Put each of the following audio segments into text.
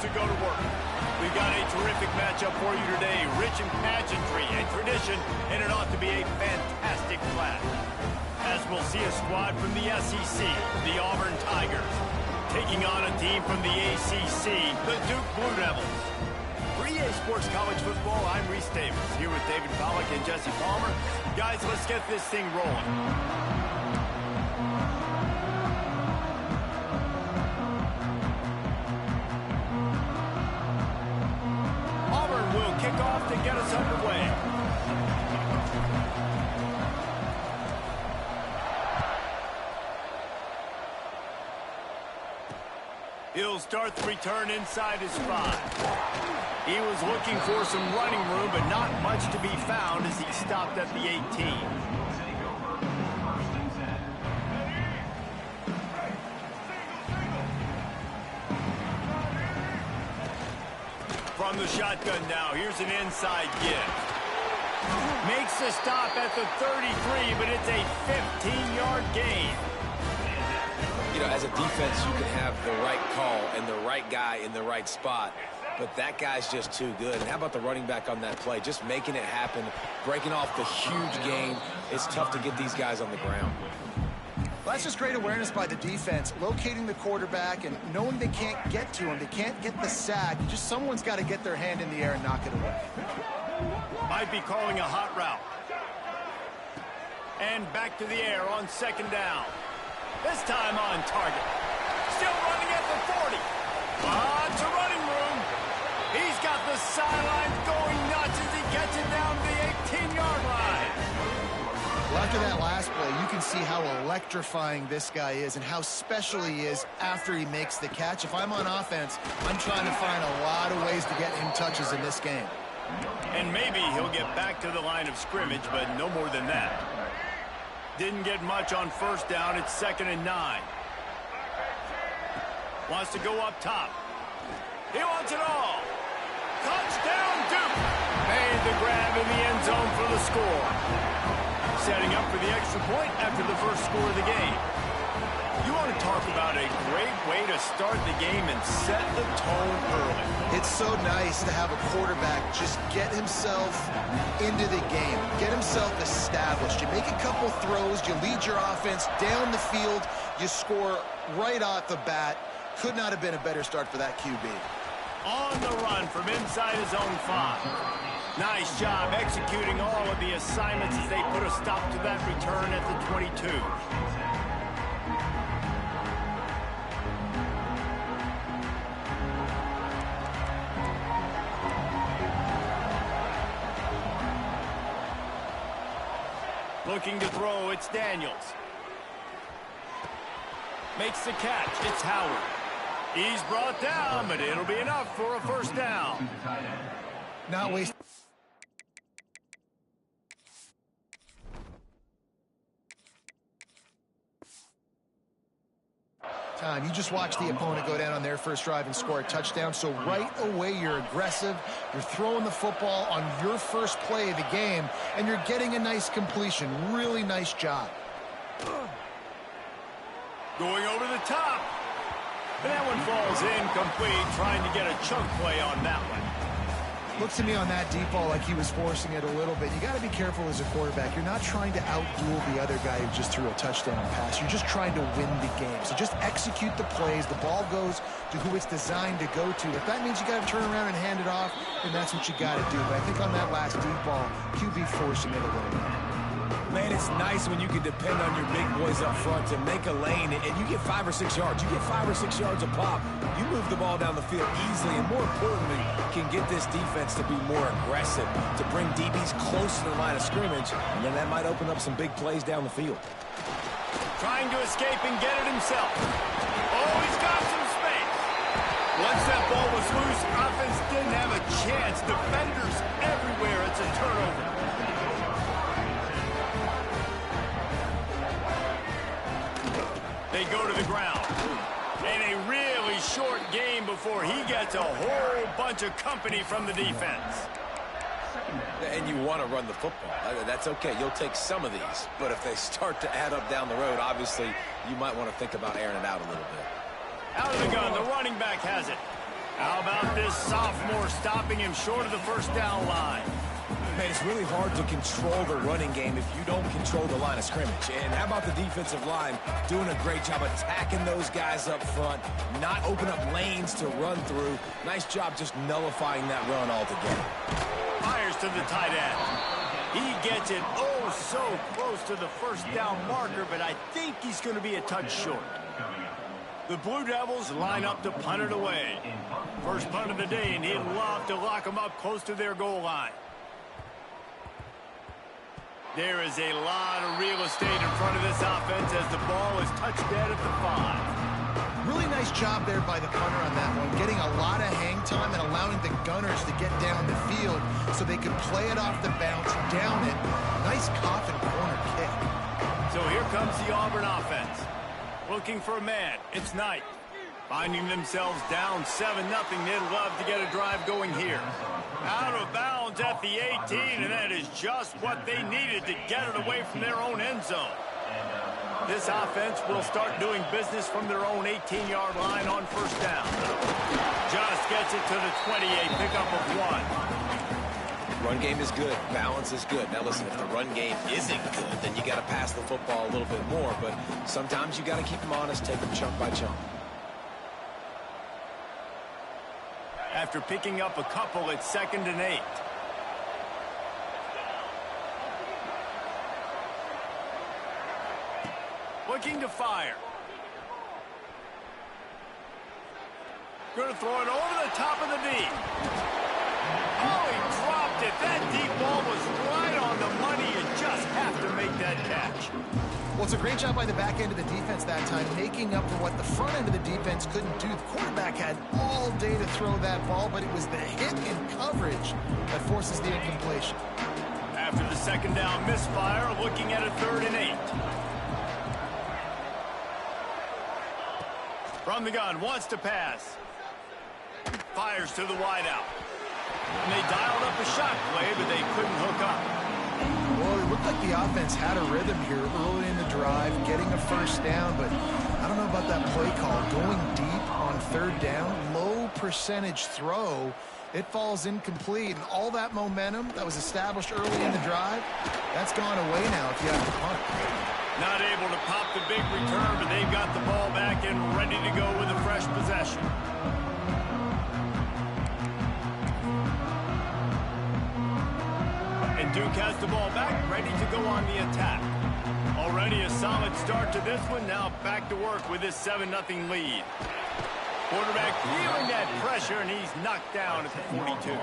to go to work. We've got a terrific matchup for you today, rich in pageantry and tradition, and it ought to be a fantastic clash. As we'll see a squad from the SEC, the Auburn Tigers, taking on a team from the ACC, the Duke Blue Devils. For EA Sports College Football, I'm Reese Davis, here with David Pollack and Jesse Palmer. Guys, let's get this thing rolling. Auburn will kick off to get us underway. He'll start the return inside his 5. He was looking for some running room, but not much to be found as he stopped at the 18. From the shotgun now, here's an inside give. Makes the stop at the 33, but it's a 15-yard gain. You know, as a defense, you can have the right call and the right guy in the right spot, but that guy's just too good. And how about the running back on that play? Just making it happen, breaking off the huge gain. It's tough to get these guys on the ground. Well, that's just great awareness by the defense, locating the quarterback and knowing they can't get to him. They can't get the sack. Just someone's got to get their hand in the air and knock it away. Might be calling a hot route. And back to the air on second down. This time on target. Still running at the 40. To running room. He's got the sidelines going nuts as he gets it down to the 18-yard line. Well, after that last play, you can see how electrifying this guy is and how special he is after he makes the catch. If I'm on offense, I'm trying to find a lot of ways to get him touches in this game. And maybe he'll get back to the line of scrimmage, but no more than that. Didn't get much on first down. It's 2nd and 9. Wants to go up top. He wants it all. Touchdown, Duke. Made the grab in the end zone for the score. Setting up for the extra point after the first score of the game. You want to talk about a great way to start the game and set the tone early. It's so nice to have a quarterback just get himself into the game, get himself established. You make a couple throws, you lead your offense down the field, you score right off the bat. Could not have been a better start for that QB. On the run from inside his own 5. Nice job executing all of the assignments as they put a stop to that return at the 22. Looking to throw, it's Daniels. Makes the catch, it's Howard. He's brought down, but it'll be enough for a first down. Not wasting time. You just watch the opponent go down on their first drive and score a touchdown. So right away, you're aggressive. You're throwing the football on your first play of the game, and you're getting a nice completion. Really nice job. Going over the top. And that one falls incomplete, trying to get a chunk play on that one. Looks to me on that deep ball like he was forcing it a little bit. You got to be careful as a quarterback. You're not trying to outduel the other guy who just threw a touchdown pass. You're just trying to win the game. So just execute the plays. The ball goes to who it's designed to go to. If that means you got to turn around and hand it off, then that's what you got to do. But I think on that last deep ball, QB forcing it a little bit. Man, it's nice when you can depend on your big boys up front to make a lane, and you get 5 or 6 yards. You get 5 or 6 yards a pop. You move the ball down the field easily, and more importantly, can get this defense to be more aggressive, to bring DBs close to the line of scrimmage, and then that might open up some big plays down the field. Trying to escape and get it himself. Oh, he's got some space. Once that ball was loose, offense didn't have a chance. Defenders everywhere. It's a turnover. They go to the ground. And a really short game before he gets a whole bunch of company from the defense. And you want to run the football. That's okay. You'll take some of these. But if they start to add up down the road, obviously, you might want to think about airing it out a little bit. Out of the gun. The running back has it. How about this sophomore stopping him short of the first down line? Man, it's really hard to control the running game if you don't control the line of scrimmage. And how about the defensive line doing a great job attacking those guys up front, not open up lanes to run through. Nice job just nullifying that run altogether. Fires to the tight end. He gets it oh so close to the first down marker, but I think he's going to be a touch short. The Blue Devils line up to punt it away. First punt of the day, and he'd love to lock them up close to their goal line. There is a lot of real estate in front of this offense as the ball is touched dead at the 5. Really nice job there by the punter on that one, getting a lot of hang time and allowing the gunners to get down the field so they could play it off the bounce, down it. Nice coffin corner kick. So here comes the Auburn offense. Looking for a man. It's Knight. Finding themselves down 7-0, they'd love to get a drive going here. Out of bounds at the 18, and that is just what they needed to get it away from their own end zone. This offense will start doing business from their own 18-yard line on first down. Just gets it to the 28, pickup of 1. Run game is good. Balance is good. Now listen, if the run game isn't good, then you got to pass the football a little bit more. But sometimes you got to keep them honest, take them chunk by chunk. After picking up a couple, it's 2nd and 8. Looking to fire. Going to throw it over the top of the knee. Oh, he dropped it. That deep ball was right on the money. You just have to make that catch. Well, it's a great job by the back end of the defense that time, making up for what the front end of the defense couldn't do. The quarterback had all day to throw that ball, but it was the hit in coverage that forces the incompletion. After the 2nd down misfire, looking at a 3rd and 8. From the gun, wants to pass. Fires to the wideout. And they dialed up a shot play, but they couldn't hook up. Well, it looked like the offense had a rhythm here early in the drive, getting a first down, but I don't know about that play call. Going deep on 3rd down, low percentage throw, it falls incomplete, and all that momentum that was established early in the drive, that's gone away now if you have to punt. Not able to pop the big return, but they've got the ball back and ready to go with a fresh possession. And Duke has the ball back, ready to go on the attack. Already a solid start to this one. Now back to work with this 7-0 lead. Quarterback feeling that pressure, and he's knocked down at the 42.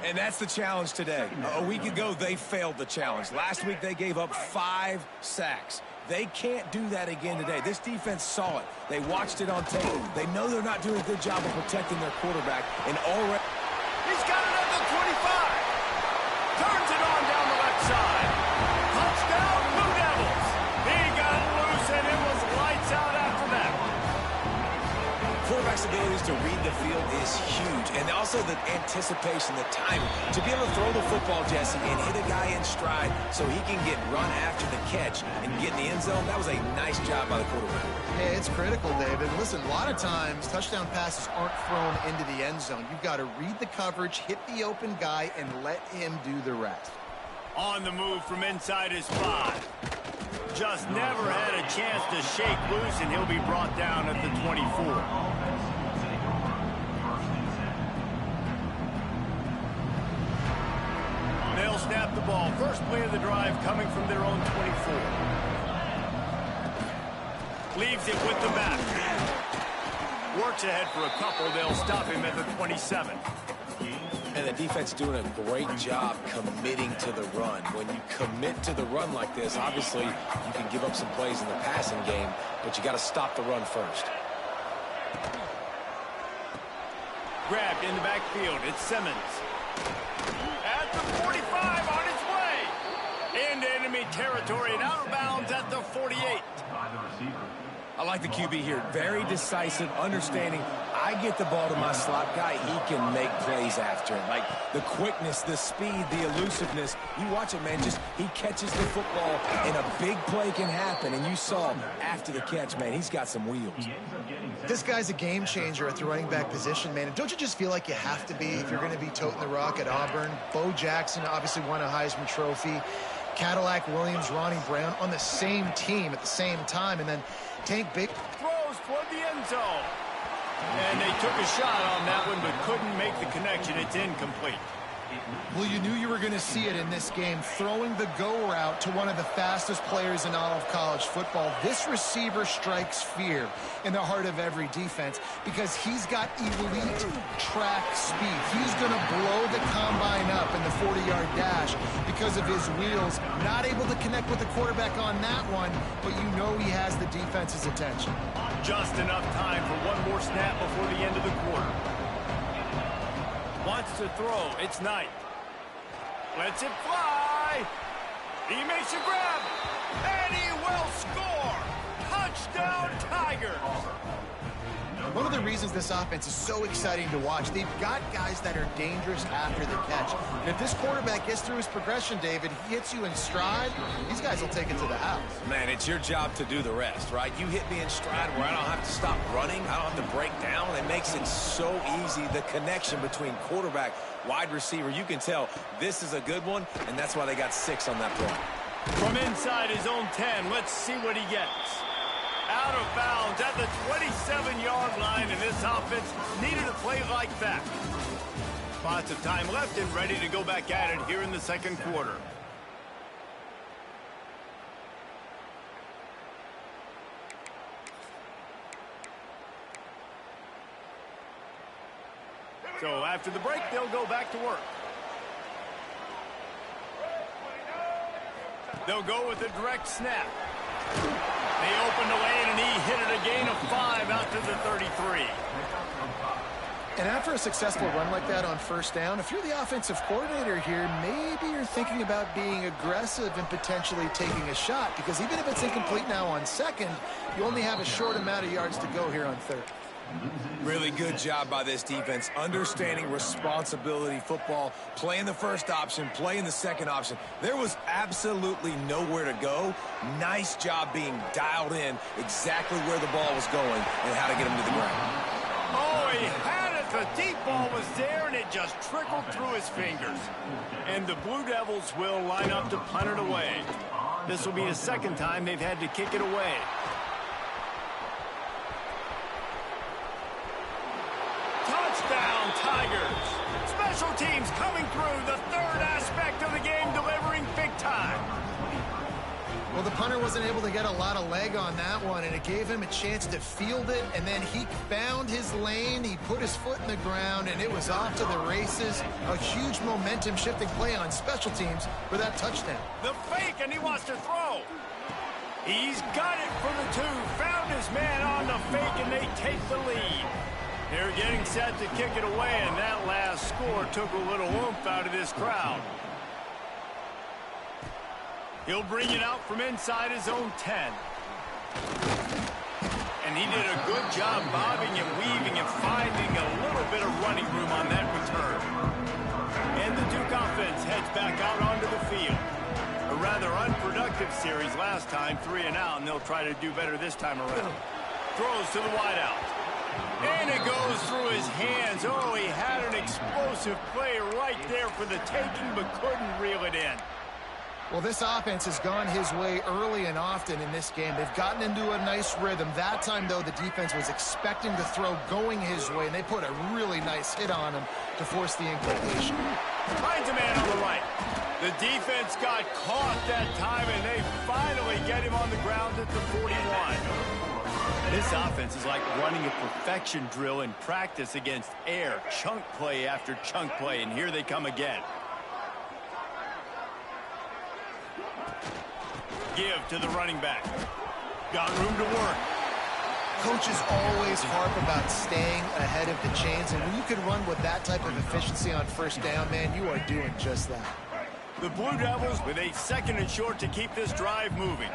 And that's the challenge today. A week ago, they failed the challenge. Last week, they gave up 5 sacks. They can't do that again today. This defense saw it. They watched it on tape. They know they're not doing a good job of protecting their quarterback. And already... He's got it at the 25. Turns it on down the left side. Touchdown, Blue Devils. He got loose, and it was lights out after that. Quarterback's abilities to read the field is huge. And also the anticipation, the timing. To be able to throw the football, Jesse, and hit a guy in stride so he can get run after the catch and get in the end zone, that was a nice job by the quarterback. Yeah, it's critical, David. Listen, a lot of times, touchdown passes aren't thrown into the end zone. You've got to read the coverage, hit the open guy, and let him do the rest. On the move from inside his 5. Just never had a chance to shake loose, and he'll be brought down at the 24. They'll snap the ball. First play of the drive coming from their own 24. Leaves it with the back. Works ahead for a couple. They'll stop him at the 27. And the defense doing a great job committing to the run. When you commit to the run like this, obviously you can give up some plays in the passing game, but you got to stop the run first. Grabbed in the backfield. It's Simmons. At the 45 on his way. Into enemy territory and out of bounds at the 48. I like the QB here. Very decisive, understanding. I get the ball to my slot guy, he can make plays after it. Like the quickness, the speed, the elusiveness. You watch it, man. Just he catches the football, and a big play can happen. And you saw after the catch, man, he's got some wheels. This guy's a game changer at the running back position, man. And don't you just feel like you have to be if you're going to be toting the rock at Auburn? Bo Jackson obviously won a Heisman Trophy. Cadillac Williams, Ronnie Brown on the same team at the same time. And then Tank Big throws toward the end zone. And they took a shot on that one, but couldn't make the connection. It's incomplete. Well, you knew you were going to see it in this game, throwing the go route to one of the fastest players in all of college football. This receiver strikes fear in the heart of every defense because he's got elite track speed. He's going to blow the combine up in the 40-yard dash because of his wheels. Not able to connect with the quarterback on that one, but you know he has the defense's attention. Just enough time for one more snap before the end of the quarter. Wants to throw. It's Knight. Lets it fly. He makes a grab. And he will score. Touchdown, Tigers. One of the reasons this offense is so exciting to watch, they've got guys that are dangerous after the catch. And if this quarterback gets through his progression, David, he hits you in stride, these guys will take it to the house. Man, it's your job to do the rest, right? You hit me in stride where I don't have to stop running. I don't have to break down. It makes it so easy, the connection between quarterback, wide receiver. You can tell this is a good one, and that's why they got 6 on that play. From inside his own 10, let's see what he gets. Out of bounds at the 27-yard line, and this offense needed a play like that. Lots of time left and ready to go back at it here in the second quarter. So after the break, they'll go back to work. They'll go with a direct snap. They opened the lane, and he hit it a gain of 5 out to the 33. And after a successful run like that on first down, if you're the offensive coordinator here, maybe you're thinking about being aggressive and potentially taking a shot, because even if it's incomplete now on second, you only have a short amount of yards to go here on third. Really good job by this defense, understanding responsibility football, playing the first option, playing the second option. There was absolutely nowhere to go. Nice job being dialed in exactly where the ball was going and how to get him to the ground. Oh, he had it. The deep ball was there, and it just trickled through his fingers. And the Blue Devils will line up to punt it away. This will be the second time they've had to kick it away. Touchdown, Tigers. Special teams coming through, the third aspect of the game, delivering big time. Well, the punter wasn't able to get a lot of leg on that one, and it gave him a chance to field it, and then he found his lane, he put his foot in the ground, and it was off to the races. A huge momentum-shifting play on special teams for that touchdown. The fake, and he wants to throw. He's got it for the 2, found his man on the fake, and they take the lead. They're getting set to kick it away, and that last score took a little oomph out of this crowd. He'll bring it out from inside his own 10. And he did a good job bobbing and weaving and finding a little bit of running room on that return. And the Duke offense heads back out onto the field. A rather unproductive series last time, 3 and out, and they'll try to do better this time around. Throws to the wideout. And it goes through his hands. Oh, he had an explosive play right there for the taking, but couldn't reel it in. Well, this offense has gone his way early and often in this game. They've gotten into a nice rhythm. That time, though, the defense was expecting the throw going his way, and they put a really nice hit on him to force the incompletion. Finds a man on the right. The defense got caught that time, and they finally get him on the ground at the 41. This offense is like running a perfection drill in practice against air. Chunk play after chunk play, and here they come again. Give to the running back. Got room to work. Coaches always harp about staying ahead of the chains, and when you can run with that type of efficiency on first down, man, you are doing just that. The Blue Devils with a 2nd and short to keep this drive moving.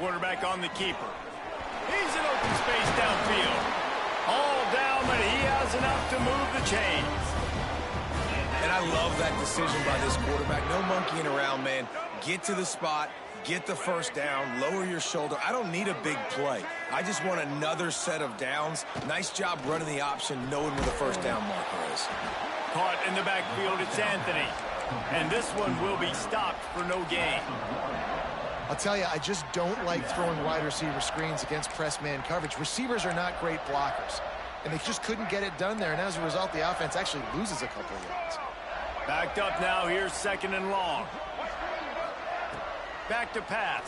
Quarterback on the keeper. He's in open space downfield. All down, but he has enough to move the chains. And I love that decision by this quarterback. No monkeying around, man. Get to the spot, get the first down, lower your shoulder. I don't need a big play. I just want another set of downs. Nice job running the option, knowing where the first down marker is. Caught in the backfield, it's Anthony. And this one will be stopped for no gain. I'll tell you, I just don't like throwing wide receiver screens against press man coverage. Receivers are not great blockers, and they just couldn't get it done there. And as a result, the offense actually loses a couple of yards. Backed up now, here's 2nd and long. Back to pass.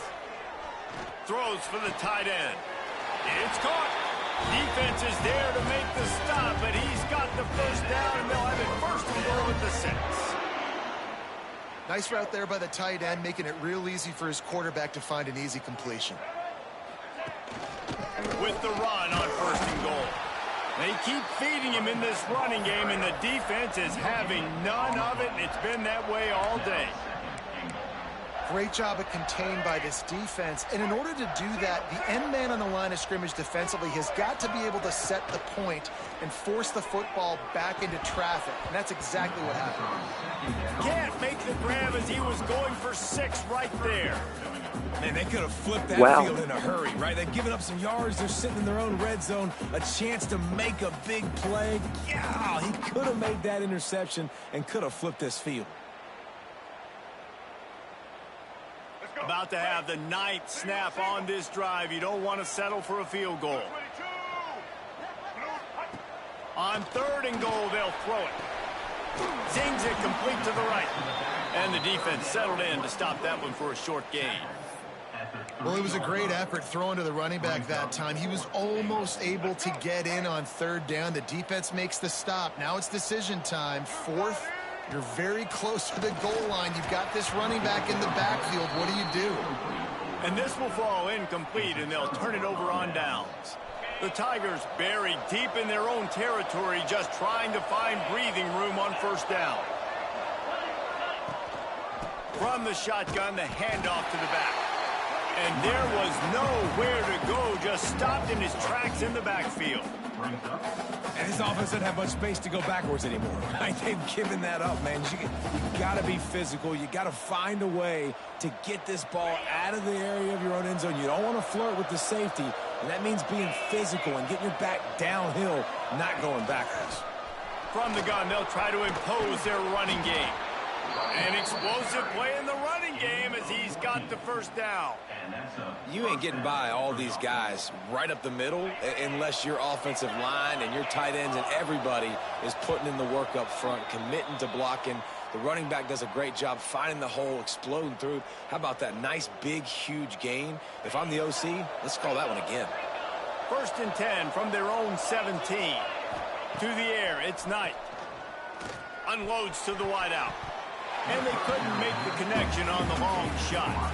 Throws for the tight end. It's caught. Defense is there to make the stop, but he's got the first down, and they'll have it 1st and goal at the 6. Nice route there by the tight end, making it real easy for his quarterback to find an easy completion. With the run on 1st and goal. They keep feeding him in this running game, and the defense is having none of it, and it's been that way all day. Great job of contained by this defense. And in order to do that, the end man on the line of scrimmage defensively has got to be able to set the point and force the football back into traffic. And that's exactly what happened. Can't make the grab as he was going for 6 right there. Man, they could have flipped that field in a hurry, right? They've given up some yards. They're sitting in their own red zone. A chance to make a big play. Yeah, he could have made that interception and could have flipped this field. About to have the 9th snap on this drive. You don't want to settle for a field goal. On 3rd and goal, they'll throw it. Zings it complete to the right. And the defense settled in to stop that one for a short gain. Well, it was a great effort throwing to the running back that time. He was almost able to get in on 3rd down. The defense makes the stop. Now it's decision time. 4th. You're very close to the goal line. You've got this running back in the backfield. What do you do? And this will fall incomplete, and they'll turn it over on downs. The Tigers buried deep in their own territory, just trying to find breathing room on 1st down. From the shotgun, the handoff to the back. And there was nowhere to go, just stopped in his tracks in the backfield. And his offense doesn't have much space to go backwards anymore. Right? They've given that up, man. You got to be physical. You got to find a way to get this ball out of the area of your own end zone. You don't want to flirt with the safety, and that means being physical and getting your back downhill, not going backwards. From the gun, they'll try to impose their running game. An explosive play in the running game as he's got the 1st down. You ain't getting by all these guys right up the middle unless your offensive line and your tight ends and everybody is putting in the work up front, committing to blocking. The running back does a great job finding the hole, exploding through. How about that nice, big, huge gain? If I'm the OC, let's call that one again. 1st and 10 from their own 17. To the air, it's Knight. Unloads to the wideout. And they couldn't make the connection on the long shot.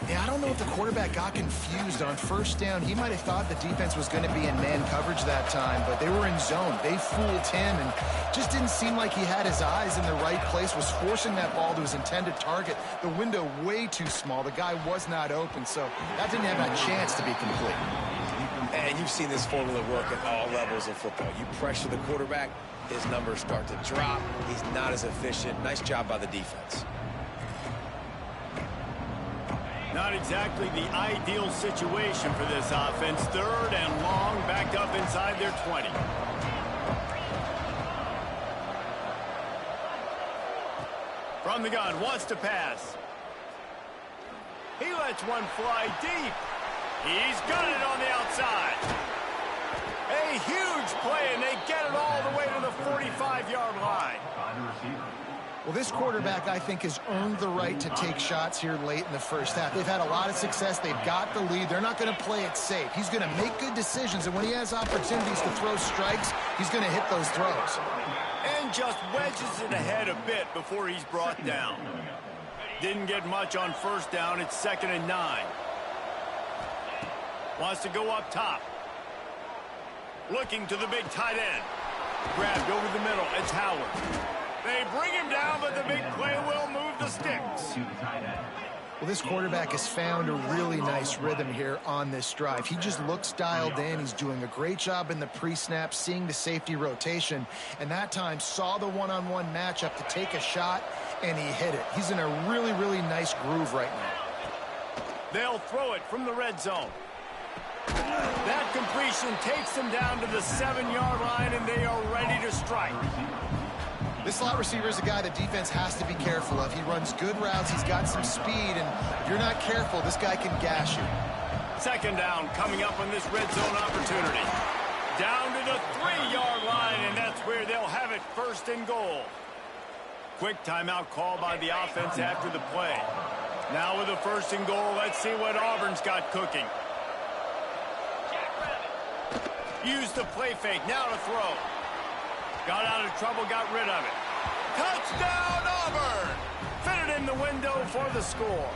Yeah, I don't know if the quarterback got confused on 1st down. He might have thought the defense was going to be in man coverage that time, but they were in zone. They fooled him and just didn't seem like he had his eyes in the right place, was forcing that ball to his intended target. The window way too small. The guy was not open, so that didn't have a chance to be complete. And you've seen this formula work at all levels of football. You pressure the quarterback, his numbers start to drop. He's not as efficient. Nice job by the defense. Not exactly the ideal situation for this offense. 3rd and long, backed up inside their 20. From the gun, wants to pass. He lets one fly deep. He's got it on the outside. A huge play, and they get it all the way to the 45-yard line. Well, this quarterback, I think, has earned the right to take shots here late in the 1st half. They've had a lot of success. They've got the lead. They're not going to play it safe. He's going to make good decisions, and when he has opportunities to throw strikes, he's going to hit those throws. And just wedges it ahead a bit before he's brought down. Didn't get much on 1st down. It's 2nd and 9. Wants to go up top. Looking to the big tight end. Grabbed over the middle. It's Howard. They bring him down, but the big play will move the sticks. Well, this quarterback has found a really nice rhythm here on this drive. He just looks dialed in. He's doing a great job in the pre-snap, seeing the safety rotation, and that time saw the one-on-one matchup to take a shot, and he hit it. He's in a really, really nice groove right now. They'll throw it from the red zone. That completion takes them down to the 7-yard line, and they are ready to strike. This slot receiver is a guy the defense has to be careful of. He runs good routes. He's got some speed, and if you're not careful, this guy can gash you. Second down coming up on this red zone opportunity. Down to the 3-yard line, and that's where they'll have it, first and goal. Quick timeout call by the offense after the play. Now with a first and goal, let's see what Auburn's got cooking. Use the play fake, now to throw. Got out of trouble, got rid of it. Touchdown, Auburn! Fitted in the window for the score.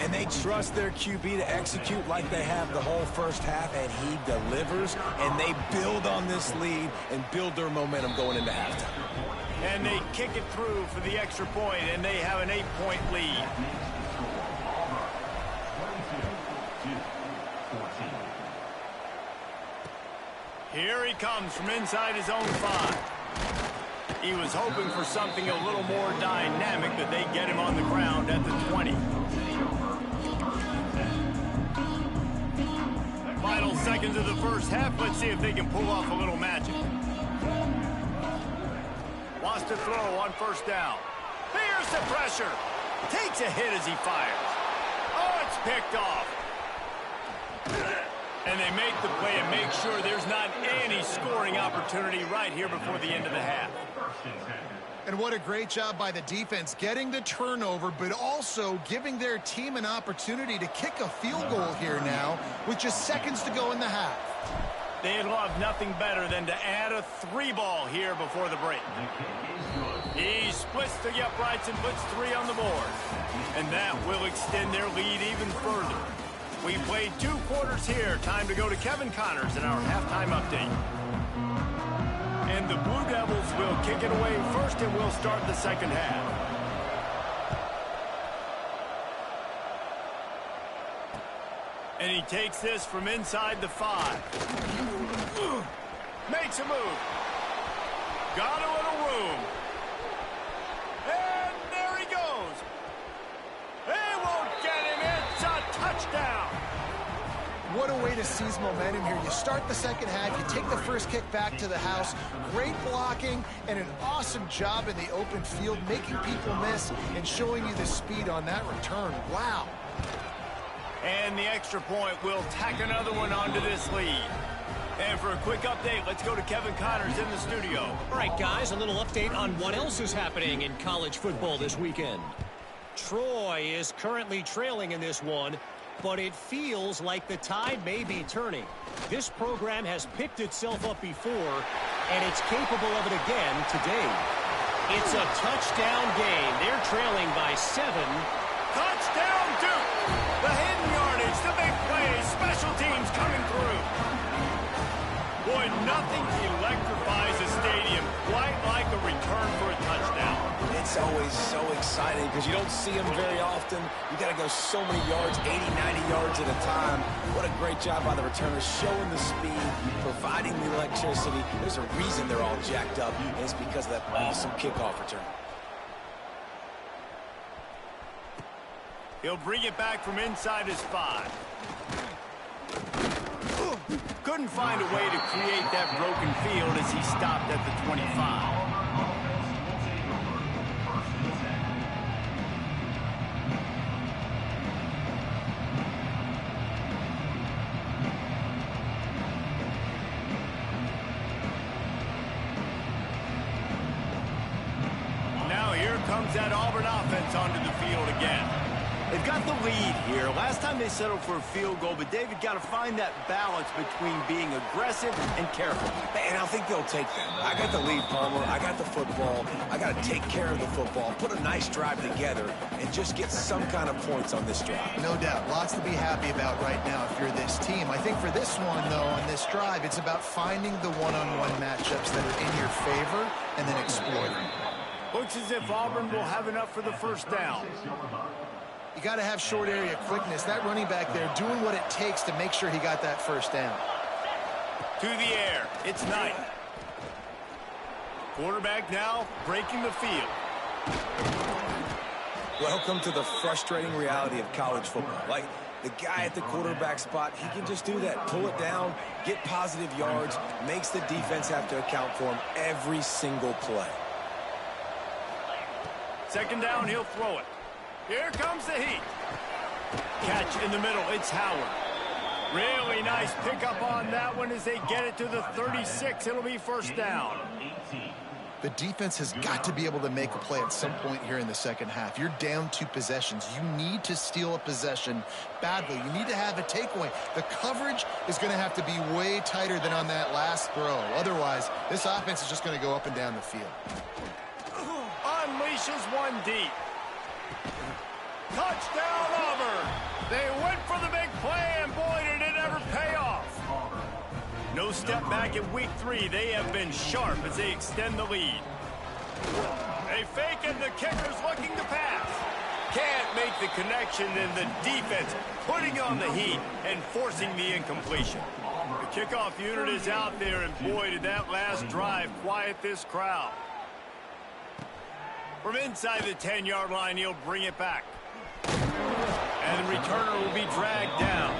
And they trust their QB to execute like they have the whole first half, and he delivers, and they build on this lead and build their momentum going into halftime. And they kick it through for the extra point, and they have an 8-point lead. Here he comes from inside his own 5. He was hoping for something a little more dynamic, but they get him on the ground at the 20. Final seconds of the first half. Let's see if they can pull off a little magic. Wants to throw on first down. Here's the pressure. Takes a hit as he fires. Oh, it's picked off. And they make the play and make sure there's not any scoring opportunity right here before the end of the half. And what a great job by the defense getting the turnover, but also giving their team an opportunity to kick a field goal here now with just seconds to go in the half. They'd love nothing better than to add a 3-ball here before the break. He splits the uprights and puts 3 on the board. And that will extend their lead even further. We played 2 quarters here. Time to go to Kevin Connors in our halftime update. And the Blue Devils will kick it away first, and we'll start the second half. And he takes this from inside the 5. Makes a move. Got a little room. And there he goes. They won't get him. It's a touchdown. What a way to seize momentum here. You start the second half, you take the first kick back to the house, great blocking, and an awesome job in the open field, making people miss and showing you the speed on that return. Wow. And the extra point will tack another one onto this lead. And for a quick update, let's go to Kevin Connors in the studio. All right, guys, a little update on what else is happening in college football this weekend. Troy is currently trailing in this one, but it feels like the tide may be turning. This program has picked itself up before, and it's capable of it again today. It's a touchdown game. They're trailing by 7. Touchdown, Duke! The hidden yardage, the big plays, special teams coming through. Boy, nothing electrifies a stadium quite like a return for a touchdown. It's always so exciting because you don't see them very often. You got to go so many yards, 80, 90 yards at a time. What a great job by the returners, showing the speed, providing the electricity. There's a reason they're all jacked up, and it's because of that awesome kickoff return. He'll bring it back from inside his 5. Couldn't find a way to create that broken field as he stopped at the 25. Now here comes that Auburn offense onto the field again. They've got the lead here. Last time they settled for a field goal, but David got to find that balance between being aggressive and careful. And I think they'll take that. I got the lead, Palmer. I got the football. I got to take care of the football, put a nice drive together, and just get some kind of points on this drive. No doubt. Lots to be happy about right now if you're this team. I think for this one, though, on this drive, it's about finding the one-on-one matchups that are in your favor and then exploiting. Looks as if Auburn will have enough for the first down. You got to have short area quickness. That running back there doing what it takes to make sure he got that first down. To the air. It's Knight. Quarterback now breaking the field. Welcome to the frustrating reality of college football. Like, the guy at the quarterback spot, he can just do that. Pull it down, get positive yards, makes the defense have to account for him every single play. Second down, he'll throw it. Here comes the heat. Catch in the middle, it's Howard. Really nice pickup on that one as they get it to the 36. It'll be first down. The defense has got to be able to make a play at some point here in the second half. You're down 2 possessions. You need to steal a possession badly. You need to have a takeaway. The coverage is going to have to be way tighter than on that last throw. Otherwise, this offense is just going to go up and down the field. Unleashes one deep. Touchdown, Auburn. They went for the big play, and boy, did it ever pay off. No step back in week 3. They have been sharp as they extend the lead. They fake it, the kicker's looking to pass. Can't make the connection, and the defense putting on the heat and forcing the incompletion. The kickoff unit is out there, and boy, did that last drive quiet this crowd. From inside the 10-yard line, he'll bring it back. And the returner will be dragged down.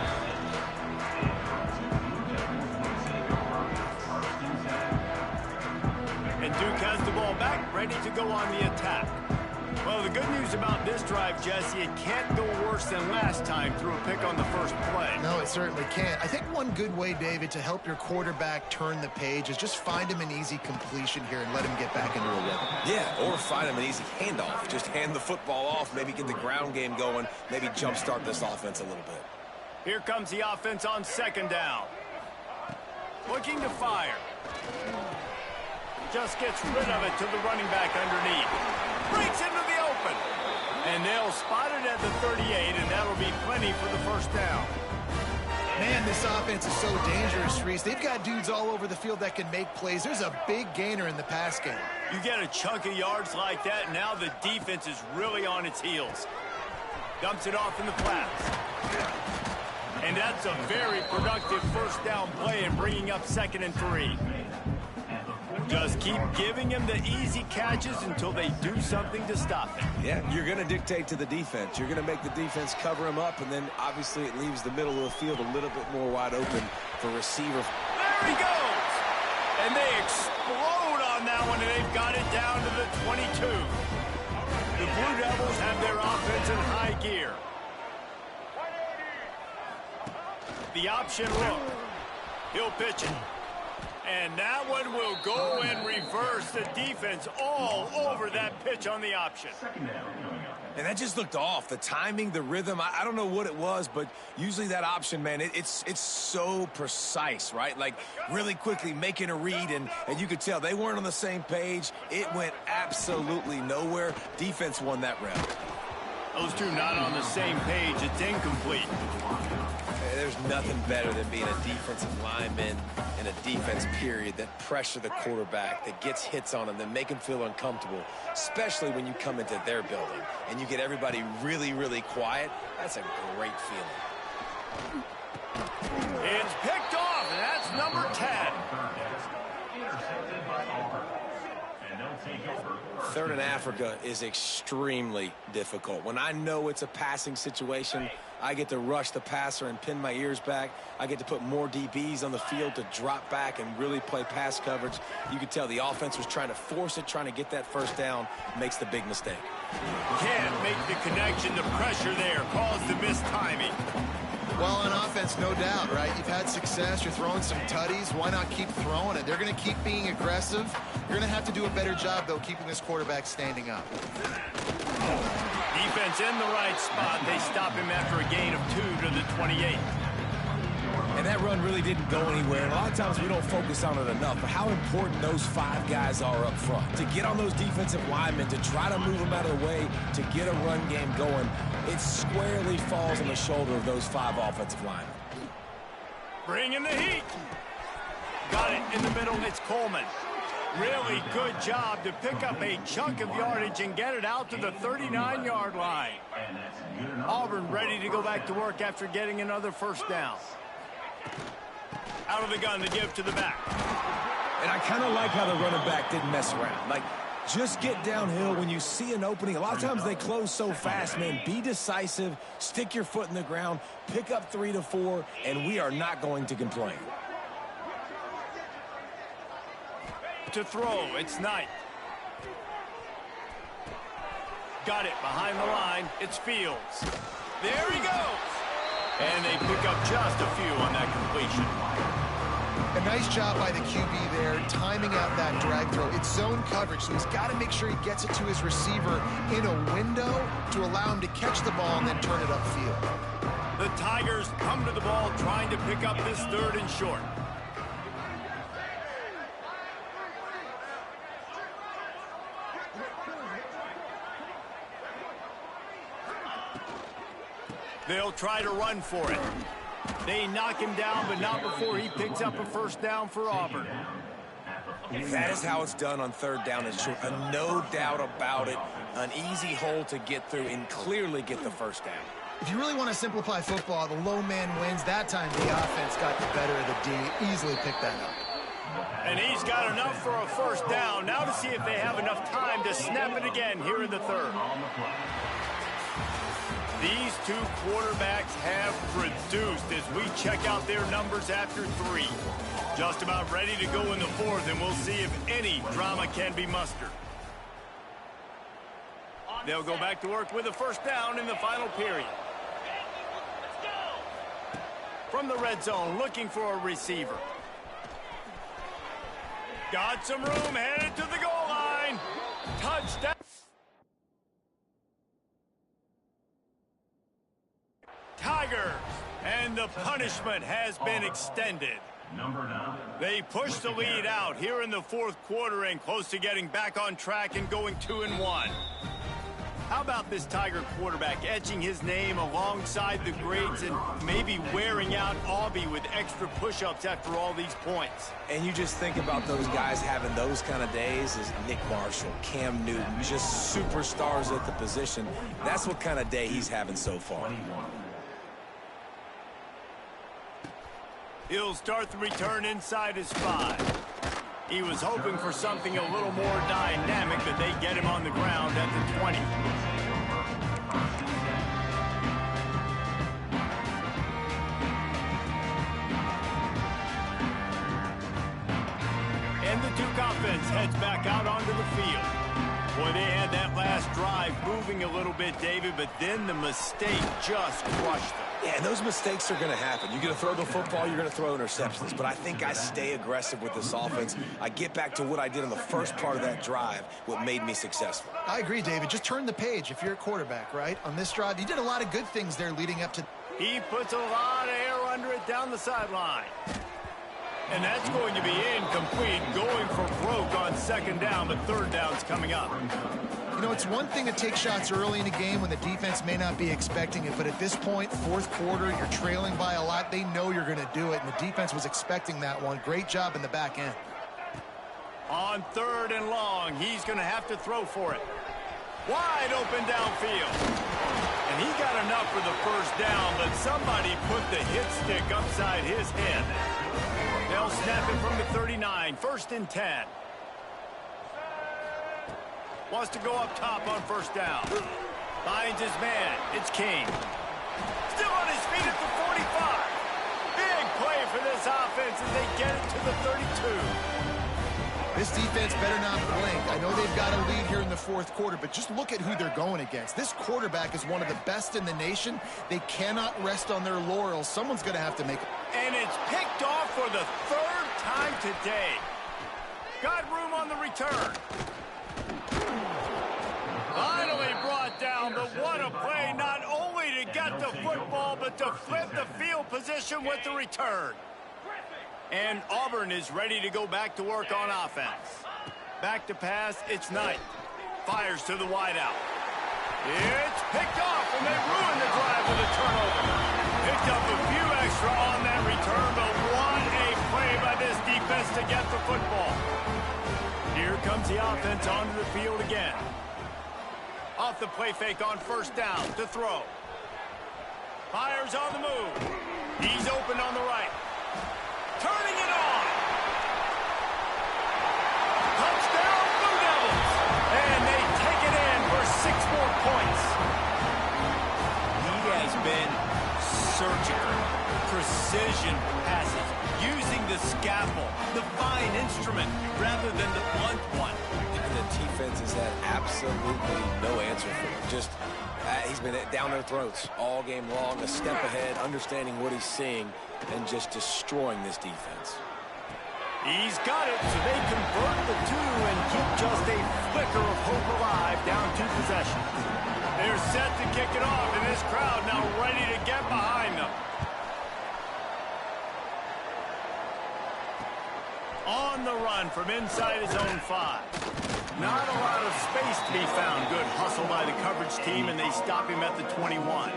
And Duke has the ball back, ready to go on the attack. Well, the good news about this drive, Jesse, it can't go worse than last time through a pick on the first play. No, it certainly can't. I think one good way, David, to help your quarterback turn the page is just find him an easy completion here and let him get back into a rhythm. Yeah, or find him an easy handoff. Just hand the football off, maybe get the ground game going, maybe jumpstart this offense a little bit. Here comes the offense on second down. Looking to fire. Just gets rid of it to the running back underneath. Breaks into the open. And they'll spot it at the 38, and that'll be plenty for the first down. Man, this offense is so dangerous, Reese. They've got dudes all over the field that can make plays. There's a big gainer in the pass game. You get a chunk of yards like that, and now the defense is really on its heels. Dumps it off in the flats. And that's a very productive first down play and bringing up 2nd and 3. Just keep giving him the easy catches until they do something to stop it. Yeah, you're going to dictate to the defense. You're going to make the defense cover him up, and then obviously it leaves the middle of the field a little bit more wide open for receiver. There he goes! And they explode on that one, and they've got it down to the 22. The Blue Devils have their offense in high gear. The option look. He'll pitch it. And that one will go and reverse. The defense all over that pitch on the option. And that just looked off. The timing, the rhythm, I don't know what it was, but usually that option, man, it's so precise, right? Like really quickly making a read, and you could tell they weren't on the same page. It went absolutely nowhere. Defense won that round. Those two not on the same page. It's incomplete. There's nothing better than being a defensive lineman in a defense period that pressure the quarterback, that gets hits on him, that make him feel uncomfortable, especially when you come into their building and you get everybody really, really quiet. That's a great feeling. It's picked off, and that's number 10. Third in Africa is extremely difficult. When I know it's a passing situation, I get to rush the passer and pin my ears back. I get to put more DBs on the field to drop back and really play pass coverage. You could tell the offense was trying to force it, trying to get that first down, makes the big mistake. Can't make the connection. The pressure there caused the missed timing. Well, on offense, no doubt, right? You've had success. You're throwing some tutties. Why not keep throwing it? They're going to keep being aggressive. You're going to have to do a better job, though, keeping this quarterback standing up. Defense in the right spot. They stop him after a gain of 2 to the 28. And that run really didn't go anywhere. And a lot of times we don't focus on it enough, but how important those 5 guys are up front. To get on those defensive linemen, to try to move them out of the way, to get a run game going, it squarely falls on the shoulder of those 5 offensive linemen. Bring in the heat. Got it in the middle. It's Coleman. Really good job to pick up a chunk of yardage and get it out to the 39-yard line. Auburn ready to go back to work after getting another first down. Out of the gun to give to the back. And I kind of like how the running back didn't mess around. Like, just get downhill when you see an opening. A lot of times they close so fast, man. Be decisive, stick your foot in the ground, pick up 3 to 4, and we are not going to complain. To throw, it's Knight. Got it behind the line. It's Fields. There he goes. And they pick up just a few on that completion. A nice job by the QB there, timing out that drag throw. It's zone coverage, so he's got to make sure he gets it to his receiver in a window to allow him to catch the ball and then turn it upfield. The Tigers come to the ball trying to pick up this 3rd and short. They'll try to run for it. They knock him down, but not before he picks up a first down for Auburn. That is how it's done on 3rd down and short. No doubt about it. An easy hole to get through and clearly get the first down. If you really want to simplify football, the low man wins. That time the offense got the better of the D. Easily picked that up. And he's got enough for a first down. Now to see if they have enough time to snap it again here in the 3rd. These two quarterbacks have produced as we check out their numbers after 3. Just about ready to go in the 4th, and we'll see if any drama can be mustered. They'll go back to work with a first down in the final period. From the red zone, looking for a receiver. Got some room, headed to the goal line. Touchdown. Tigers, and the punishment has been extended. They push the lead out here in the 4th quarter and close to getting back on track and going 2-1. How about this Tiger quarterback etching his name alongside the greats and maybe wearing out Aubie with extra push-ups after all these points? And you just think about those guys having those kind of days as Nick Marshall, Cam Newton, just superstars at the position. That's what kind of day he's having so far. He'll start the return inside his 5. He was hoping for something a little more dynamic, but they get him on the ground at the 20. And the Duke offense heads back out onto the field. Boy, they had that last drive moving a little bit, David, but then the mistake just crushed them. Yeah, and those mistakes are going to happen. You're going to throw the football, you're going to throw interceptions. But I think I stay aggressive with this offense. I get back to what I did in the first part of that drive, what made me successful. I agree, David. Just turn the page if you're a quarterback, right? On this drive, you did a lot of good things there leading up to... He puts a lot of air under it down the sideline. And that's going to be incomplete, going for broke on 2nd down, but 3rd down's coming up. You know, it's one thing to take shots early in a game when the defense may not be expecting it, but at this point, 4th quarter, you're trailing by a lot. They know you're going to do it, and the defense was expecting that one. Great job in the back end. On 3rd and long, he's going to have to throw for it. Wide open downfield. And he got enough for the first down, but somebody put the hit stick upside his head. They'll snap it from the 39, 1st and 10. Wants to go up top on 1st down. Finds his man. It's King. Still on his feet at the 45. Big play for this offense as they get it to the 32. This defense better not blink. I know they've got a lead here in the 4th quarter, but just look at who they're going against. This quarterback is one of the best in the nation. They cannot rest on their laurels. Someone's going to have to make it. And it's picked off for the 3rd time today. Got room on the return. Finally brought down, but what a play, not only to get the football, but to flip the field position with the return. And Auburn is ready to go back to work on offense. Back to pass, it's Knight. Fires to the wideout. It's picked off, and they ruin the drive with a turnover. Picked up a few extra on that return, but what a play by this defense to get the football. comes the offense onto the field again. Off the play fake on first down to throw. Fires on the move. He's open on the right. Turning it on. Touchdown, Blue Devils. And they take it in for 6 more points. He has been surgical. Precision passes. Using the scalpel, the fine instrument, rather than the blunt one. And the defense has had absolutely no answer for him. Just, he's been down their throats all game long, a step ahead, understanding what he's seeing, and just destroying this defense. He's got it, so they convert the 2 and keep just a flicker of hope alive down 2 possessions. They're set to kick it off, and this crowd now ready to get behind them. On the run from inside his own 5. Not a lot of space to be found. Good hustle by the coverage team, and they stop him at the 21.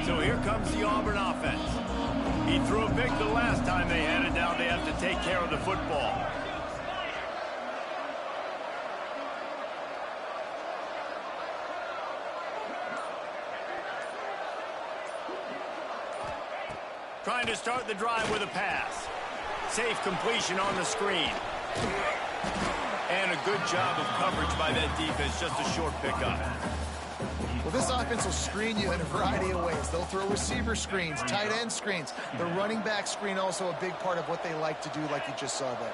So here comes the Auburn offense. He threw a pick the last time they had it down. They have to take care of the football. Trying to start the drive with a pass. Safe completion on the screen. And a good job of coverage by that defense. Just a short pickup. Well, this offense will screen you in a variety of ways. They'll throw receiver screens, tight end screens. The running back screen also a big part of what they like to do, like you just saw there.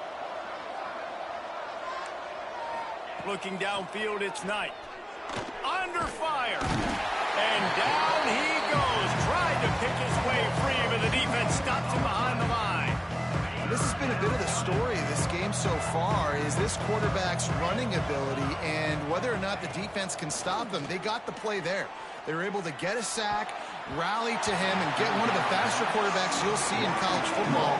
Looking downfield, it's Knight. Under fire. And down he goes. Tried to pick his way free, but the defense stops him behind the line. This has been a bit of the story of this game so far, is this quarterback's running ability and whether or not the defense can stop them. They got the play there. They were able to get a sack, rally to him, and get one of the faster quarterbacks you'll see in college football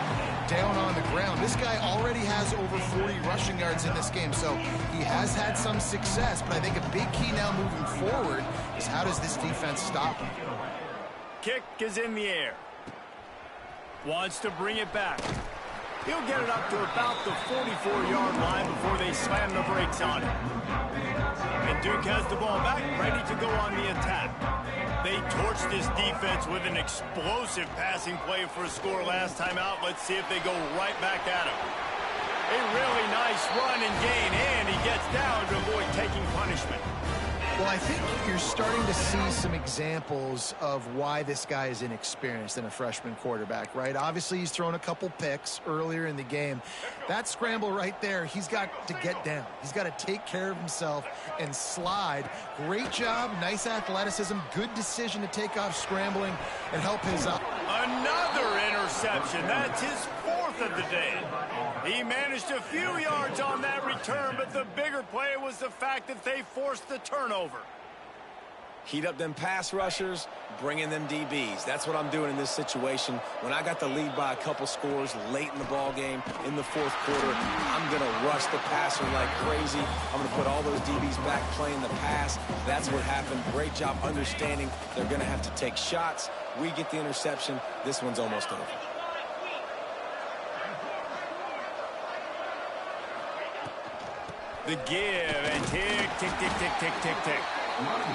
down on the ground. This guy already has over 40 rushing yards in this game, so he has had some success, but I think a big key now moving forward is how does this defense stop him? Kick is in the air. Wants to bring it back. He'll get it up to about the 44-yard line before they slam the brakes on it. And Duke has the ball back, ready to go on the attack. They torched this defense with an explosive passing play for a score last time out. Let's see if they go right back at him. A really nice run and gain, and he gets down to avoid taking punishment. Well, I think you're starting to see some examples of why this guy is inexperienced in a freshman quarterback, right? Obviously, he's thrown a couple picks earlier in the game. That scramble right there, he's got to get down. He's got to take care of himself and slide. Great job, nice athleticism, good decision to take off scrambling and help his Another interception. That's his 4th of the day. He managed a few yards on that return, but the bigger play was the fact that they forced the turnover. Heat up them pass rushers, bring in them DBs. That's what I'm doing in this situation. When I got the lead by a couple scores late in the ball game, in the 4th quarter, I'm going to rush the passer like crazy. I'm going to put all those DBs back playing the pass. That's what happened. Great job understanding they're going to have to take shots. We get the interception. This one's almost over. The give and tick, tick, tick, tick, tick, tick, tick.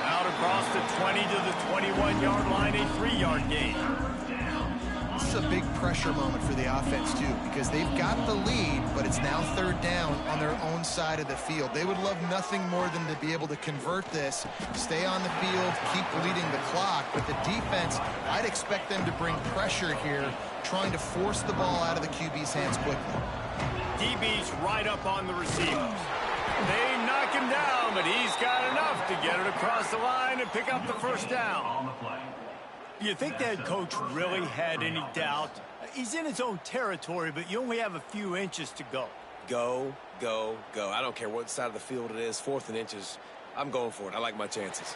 Out across the 20 to the 21-yard line, a 3-yard gain. This is a big pressure moment for the offense, too, because they've got the lead, but it's now 3rd down on their own side of the field. They would love nothing more than to be able to convert this, stay on the field, keep bleeding the clock. But the defense, I'd expect them to bring pressure here, trying to force the ball out of the QB's hands quickly. DB's right up on the receivers. They knock him down, but he's got enough to get it across the line and pick up the first down. Do you think that coach really had any doubt? He's in his own territory, but you only have a few inches to go. Go, go, go. I don't care what side of the field it is, 4th and inches. I'm going for it. I like my chances.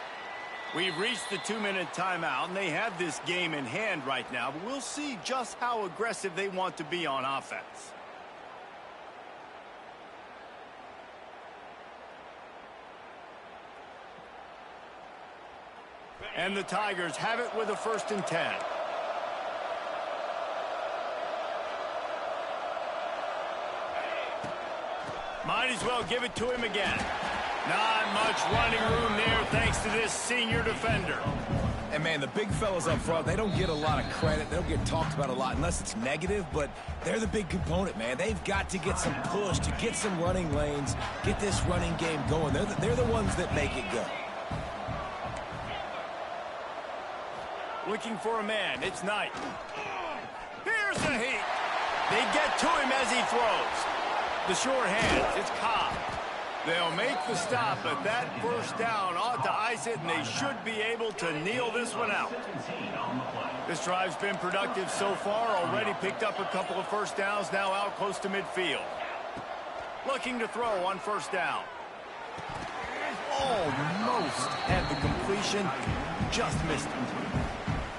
We've reached the 2-minute timeout, and they have this game in hand right now, but we'll see just how aggressive they want to be on offense. And the Tigers have it with a 1st and 10. Might as well give it to him again. Not much running room there thanks to this senior defender. And, man, the big fellas up front, they don't get a lot of credit. They don't get talked about a lot unless it's negative, but they're the big component, man. They've got to get some push, to get some running lanes, get this running game going. They're the ones that make it go. Looking for a man. It's Knight. Here's the heat. They get to him as he throws. The short hands. It's Cobb. They'll make the stop, but that 1st down ought to ice it, and they should be able to kneel this one out. This drive's been productive so far. Already picked up a couple of 1st downs, now out close to midfield. Looking to throw on 1st down. Almost had the completion. Just missed it.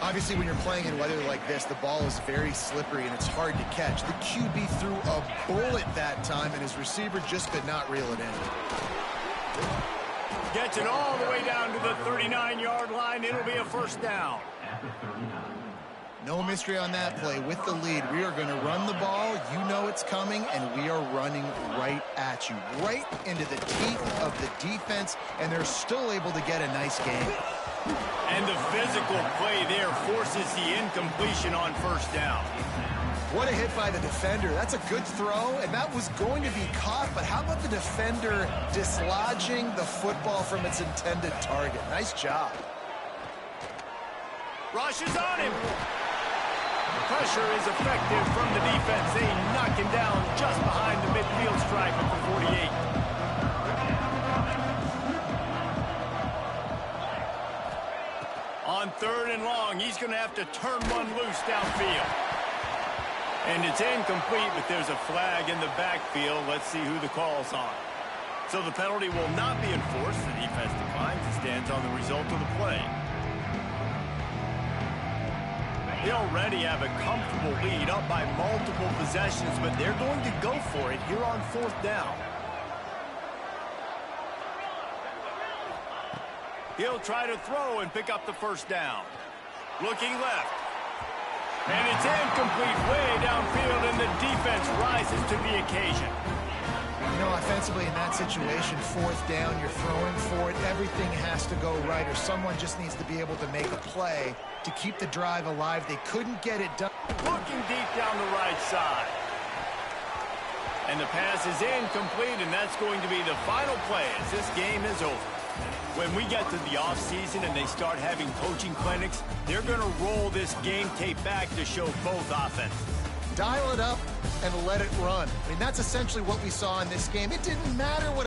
Obviously, when you're playing in weather like this, the ball is very slippery and it's hard to catch. The QB threw a bullet that time, and his receiver just could not reel it in. Gets it all the way down to the 39-yard line. It'll be a 1st down. No mystery on that play. With the lead, we are going to run the ball. You know it's coming, and we are running right at you, right into the teeth of the defense, and they're still able to get a nice game. And the physical play there forces the incompletion on 1st down. What a hit by the defender. That's a good throw, and that was going to be caught, but how about the defender dislodging the football from its intended target? Nice job. Rushes on him. Pressure is effective from the defense. They knock him down just behind the midfield stripe at the 48. On 3rd and long, he's going to have to turn one loose downfield. And it's incomplete, but there's a flag in the backfield. Let's see who the call's on. So the penalty will not be enforced. The defense declines and stands on the result of the play. They already have a comfortable lead, up by multiple possessions, but they're going to go for it here on 4th down. He'll try to throw and pick up the 1st down. Looking left. And it's incomplete way downfield, and the defense rises to the occasion. You know, offensively in that situation, 4th down, you're throwing for it. Everything has to go right, or someone just needs to be able to make a play to keep the drive alive. They couldn't get it done. Looking deep down the right side. And the pass is incomplete, and that's going to be the final play as this game is over. When we get to the offseason and they start having coaching clinics, they're going to roll this game tape back to show both offenses. Dial it up and let it run. I mean, that's essentially what we saw in this game. It didn't matter what